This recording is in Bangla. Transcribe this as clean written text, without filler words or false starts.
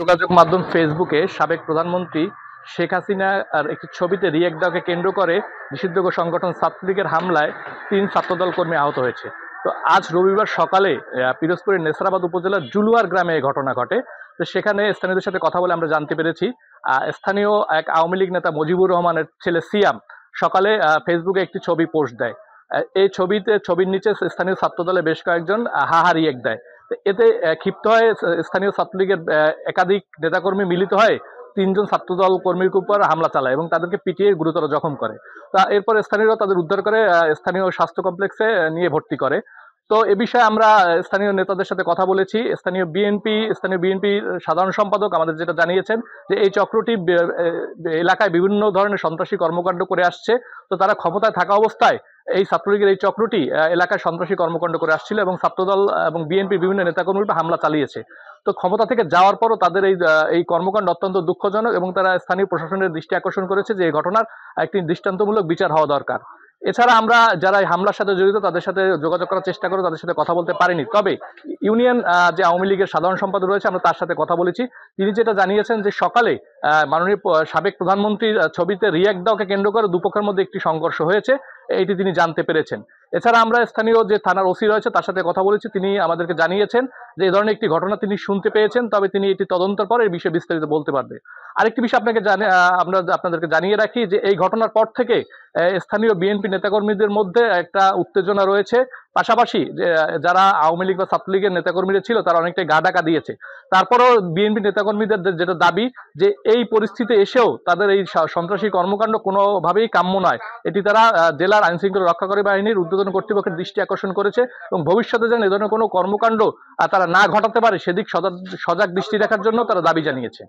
যোগাযোগ মাধ্যম ফেসবুকে সাবেক প্রধানমন্ত্রী শেখ হাসিনা আর একটি ছবিতে রিয়েক্ট দেওয়াকে কেন্দ্র করে নিষিদ্ধ সংগঠন ছাত্রলীগের হামলায় ৩ ছাত্রদল কর্মী আহত হয়েছে। তো আজ রবিবার সকালে পিরোজপুরের নেসরাবাদ উপজেলার জুলুয়ার গ্রামে এই ঘটনা ঘটে। তো সেখানে স্থানীয়দের সাথে কথা বলে আমরা জানতে পেরেছি স্থানীয় এক আওয়ামী লীগ নেতা মুজিবুর রহমানের ছেলে সিয়াম সকালে ফেসবুকে একটি ছবি পোস্ট দেয়। এই ছবির নিচে স্থানীয় ছাত্রদলের বেশ কয়েকজন হাহা রিয়েক্ট দেয়। এতে ক্ষিপ্ত হয়ে স্থানীয় ছাত্রলীগের একাধিক নেতাকর্মী মিলিত হয় ৩ জন ছাত্রদল কর্মীর উপর হামলা চালায় এবং তাদেরকে পিটিয়ে গুরুতর জখম করে। তা এরপর স্থানীয়রা তাদের উদ্ধার করে স্থানীয় স্বাস্থ্য কমপ্লেক্সে নিয়ে ভর্তি করে। তো এ বিষয়ে আমরা স্থানীয় নেতাদের সাথে কথা বলেছি। স্থানীয় বিএনপি সাধারণ সম্পাদক আমাদের যেটা জানিয়েছেন যে এই চক্রটি এলাকায় বিভিন্ন ধরনের সন্ত্রাসী কর্মকাণ্ড করে আসছে। তো তারা ক্ষমতায় থাকা অবস্থায় এই ছাত্রলীগের এই চক্রটি এলাকায় সন্ত্রাসী কর্মকাণ্ড করে আসছিল এবং ছাত্রদল এবং বিএনপির বিভিন্ন নেতাকর্মীর উপর হামলা চালিয়েছে। তো ক্ষমতা থেকে যাওয়ার পরও তাদের এই কর্মকাণ্ড অত্যন্ত দুঃখজনক এবং তারা স্থানীয় প্রশাসনের দৃষ্টি আকর্ষণ করেছে যে এই ঘটনার একটি দৃষ্টান্তমূলক বিচার হওয়া দরকার। এছাড়া আমরা যারা এই হামলার সাথে জড়িত তাদের সাথে যোগাযোগ করার চেষ্টা করে তাদের সাথে কথা বলতে পারিনি। তবে ইউনিয়ন যে আওয়ামী লীগের সাধারণ সম্পাদক রয়েছে আমরা তার সাথে কথা বলেছি। তিনি যেটা জানিয়েছেন যে সকালে মাননীয় সাবেক প্রধানমন্ত্রীর ছবিতে রিয়াক্ট দেওয়াকে কেন্দ্র করে দুপক্ষের মধ্যে একটি সংঘর্ষ হয়েছে, এটি তিনি জানতে পেরেছেন। এছাড়া আমরা স্থানীয় যে থানার ওসি রয়েছে তার সাথে কথা বলেছি। তিনি আমাদেরকে জানিয়েছেন যে এই ধরনের একটি ঘটনা তিনি শুনতে পেয়েছেন, তবে তিনি এটি তদন্তের পর এই বিষয়ে বিস্তারিত বলতে পারবে। আরেকটি বিষয় আমরা আপনাদেরকে জানিয়ে রাখি যে এই ঘটনার পর থেকে স্থানীয় বিএনপি নেতাকর্মীদের মধ্যে একটা উত্তেজনা রয়েছে। পাশাপাশি যে যারা আওয়ামী লীগ বা ছাত্রলীগের নেতাকর্মীরা ছিল তারা অনেকটাই গা ঢাকা দিয়েছে। তারপরও বিএনপি নেতাকর্মীদের যেটা দাবি যে এই পরিস্থিতি এসেও তাদের এই সন্ত্রাসী কর্মকাণ্ড কোনোভাবেই কাম্য নয়। এটি তারা জেলার আইনশৃঙ্খলা রক্ষাকারী বাহিনীর ঊর্ধ্বতন কর্তৃপক্ষের দৃষ্টি আকর্ষণ করেছে এবং ভবিষ্যতে যেন এ ধরনের কোনো কর্মকাণ্ড তারা না ঘটাতে পারে সেদিক সজাগ দৃষ্টি রাখার জন্য তারা দাবি জানিয়েছে।